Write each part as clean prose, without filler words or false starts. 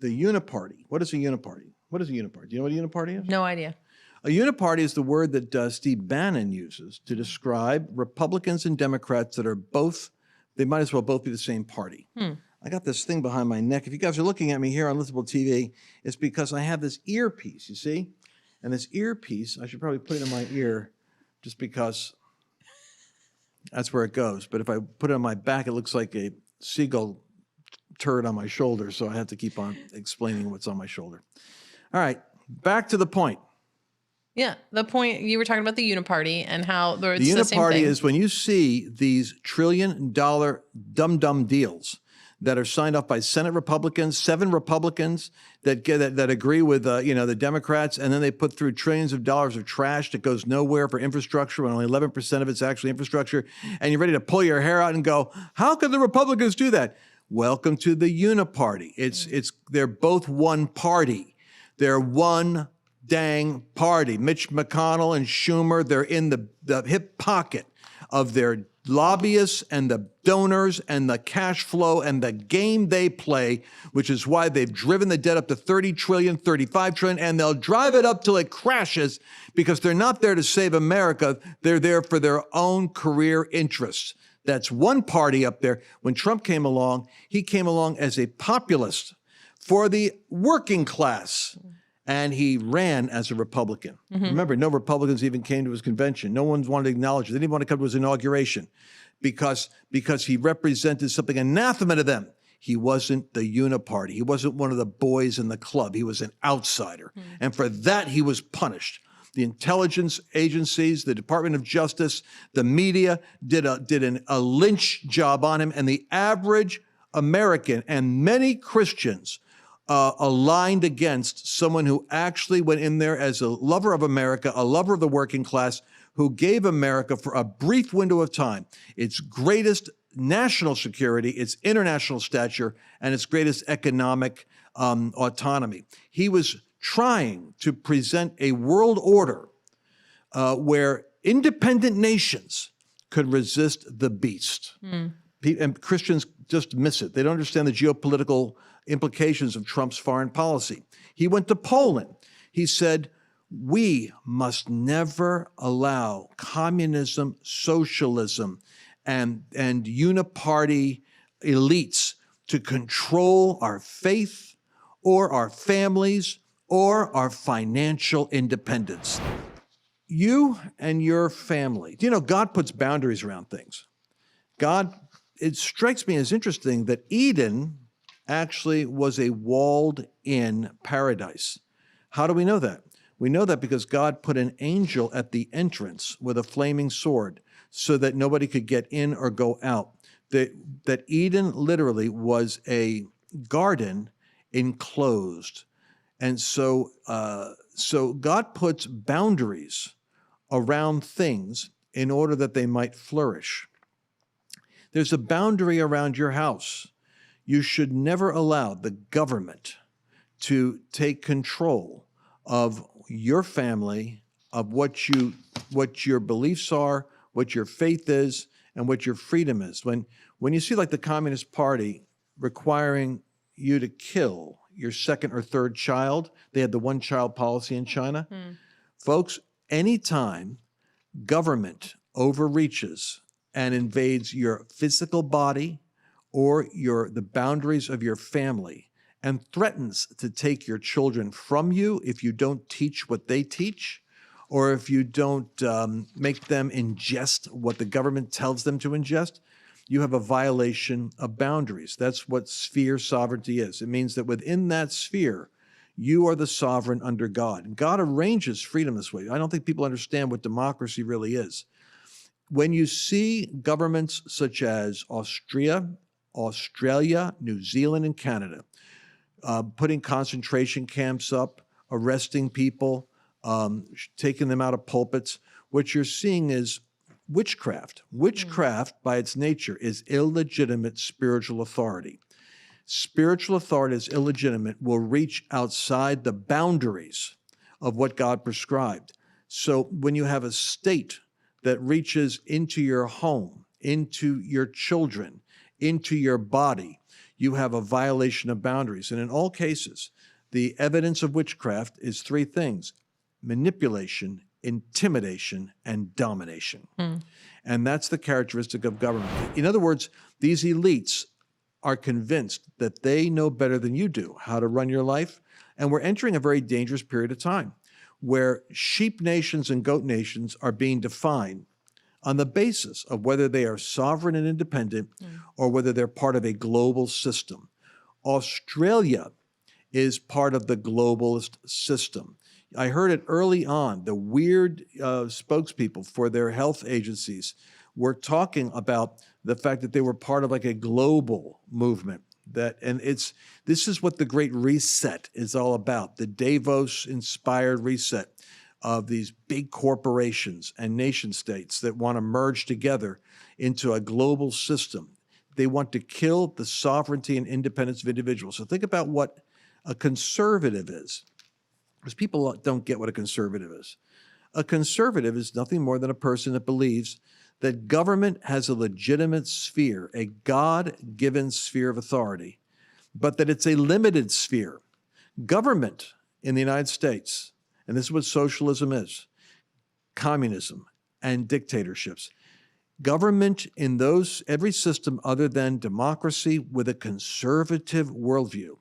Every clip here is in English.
the uniparty. What is a uniparty? What is a uniparty? Do you know what a uniparty is? No idea. A uniparty is the word that Steve Bannon uses to describe Republicans and Democrats that are both, they might as well both be the same party. I got this thing behind my neck. If you guys are looking at me here on Listenable TV, it's because I have this earpiece, you see? And this earpiece, I should probably put it in my ear just because that's where it goes. But if I put it on my back, it looks like a seagull turd on my shoulder, so I have to keep on explaining what's on my shoulder. All right, back to the point. Yeah, the point, you were talking about the uniparty and how it's the the same uniparty thing. is when you see these trillion-dollar dumb deals that are signed off by Senate Republicans, 7 Republicans that agree with the Democrats, and then they put through trillions of dollars of trash that goes nowhere for infrastructure when only 11% of it's actually infrastructure, and you're ready to pull your hair out and go, how can the Republicans do that? Welcome to the uniparty. They're both one party. They're one dang party. Mitch McConnell and Schumer, they're in the hip pocket of their lobbyists and the donors and the cash flow and the game they play, which is why they've driven the debt up to 30 trillion, 35 trillion, and they'll drive it up till it crashes because they're not there to save America. They're there for their own career interests. That's one party up there. When Trump came along, he came along as a populist for the working class. And he ran as a Republican. Remember, no Republicans even came to his convention. No one wanted to acknowledge it. They didn't want to come to his inauguration because he represented something anathema to them. He wasn't the uniparty. He wasn't one of the boys in the club. He was an outsider. And for that, he was punished. The intelligence agencies, the Department of Justice, the media did a lynch job on him. And the average American and many Christians aligned against someone who actually went in there as a lover of America, a lover of the working class, who gave America for a brief window of time its greatest national security, its international stature, and its greatest economic autonomy. He was trying to present a world order where independent nations could resist the beast. And Christians just miss it. They don't understand the geopolitical implications of Trump's foreign policy. He went to Poland. He said, we must never allow communism, socialism, and uniparty elites to control our faith or our families or our financial independence. You and your family, God puts boundaries around things. It strikes me as interesting that Eden actually was a walled-in paradise. How do we know that? We know that because God put an angel at the entrance with a flaming sword so that nobody could get in or go out. That Eden literally was a garden enclosed. And so God puts boundaries around things in order that they might flourish. There's a boundary around your house. You should never allow the government to take control of your family, of what your beliefs are, what your faith is, and what your freedom is. When you see like the Communist Party requiring you to kill your second or third child, they had the one-child policy in China. Folks, anytime government overreaches and invades your physical body or the boundaries of your family and threatens to take your children from you if you don't teach what they teach, or if you don't make them ingest what the government tells them to ingest, you have a violation of boundaries. That's what sphere sovereignty is. It means that within that sphere, you are the sovereign under God. And God arranges freedom this way. I don't think people understand what democracy really is. When you see governments such as Australia, New Zealand, and Canada putting concentration camps up, arresting people, taking them out of pulpits, what you're seeing is witchcraft. Witchcraft, by its nature, is illegitimate spiritual authority. Spiritual authority is illegitimate, will reach outside the boundaries of what God prescribed. So when you have a state that reaches into your home, into your children, into your body, you have a violation of boundaries. And in all cases, the evidence of witchcraft is three things: manipulation, intimidation, and domination. And that's the characteristic of government. In other words, these elites are convinced that they know better than you do how to run your life. And we're entering a very dangerous period of time where sheep nations and goat nations are being defined on the basis of whether they are sovereign and independent or whether they're part of a global system. Australia is part of the globalist system. I heard it early on. The weird spokespeople for their health agencies were talking about the fact that they were part of like a global movement. This is what the Great Reset is all about, the Davos-inspired reset of these big corporations and nation states that want to merge together into a global system. They want to kill the sovereignty and independence of individuals. So think about what a conservative is, because people don't get what a conservative is. A conservative is nothing more than a person that believes that government has a legitimate sphere, a God-given sphere of authority, but that it's a limited sphere. Government in the United States, and this is what socialism is, communism and dictatorships. Government in every system other than democracy with a conservative worldview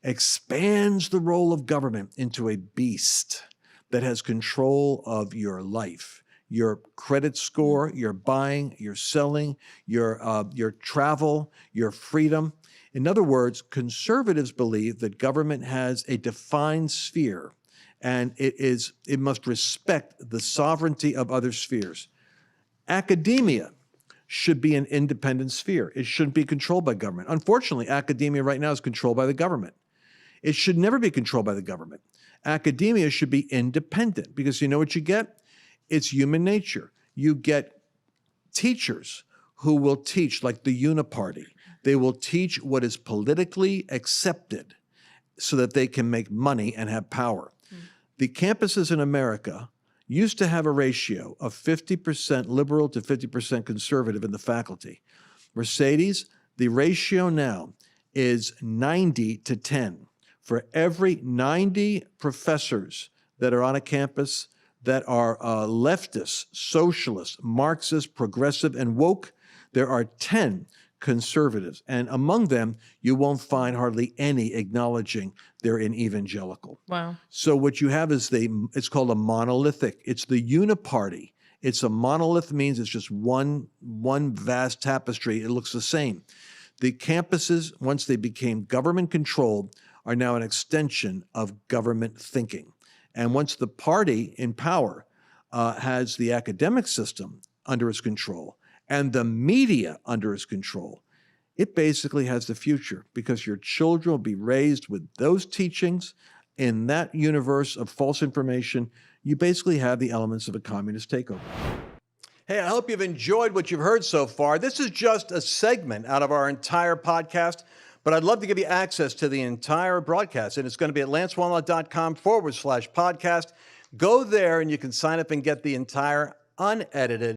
expands the role of government into a beast that has control of your life, your credit score, your buying, your selling, your travel, your freedom. In other words, conservatives believe that government has a defined sphere, and it must respect the sovereignty of other spheres. Academia should be an independent sphere. It shouldn't be controlled by government. Unfortunately, academia right now is controlled by the government. It should never be controlled by the government. Academia should be independent, because you know what you get? It's human nature. You get teachers who will teach like the uniparty. They will teach what is politically accepted so that they can make money and have power. The campuses in America used to have a ratio of 50% liberal to 50% conservative in the faculty. Mercedes, the ratio now is 90 to 10. For every 90 professors that are on a campus that are leftist, socialist, Marxist, progressive, and woke, there are 10 conservatives. And among them, you won't find hardly any acknowledging they're an evangelical. Wow. So what you have is it's called a monolithic. It's the uniparty. It's a monolith, means it's just one vast tapestry. It looks the same. The campuses, once they became government-controlled, are now an extension of government thinking. And once the party in power has the academic system under its control and the media under its control, it basically has the future, because your children will be raised with those teachings in that universe of false information. You basically have the elements of a communist takeover. Hey, I hope you've enjoyed what you've heard so far. This is just a segment out of our entire podcast, but I'd love to give you access to the entire broadcast, and it's going to be at lancewallnau.com/podcast. Go there and you can sign up and get the entire unedited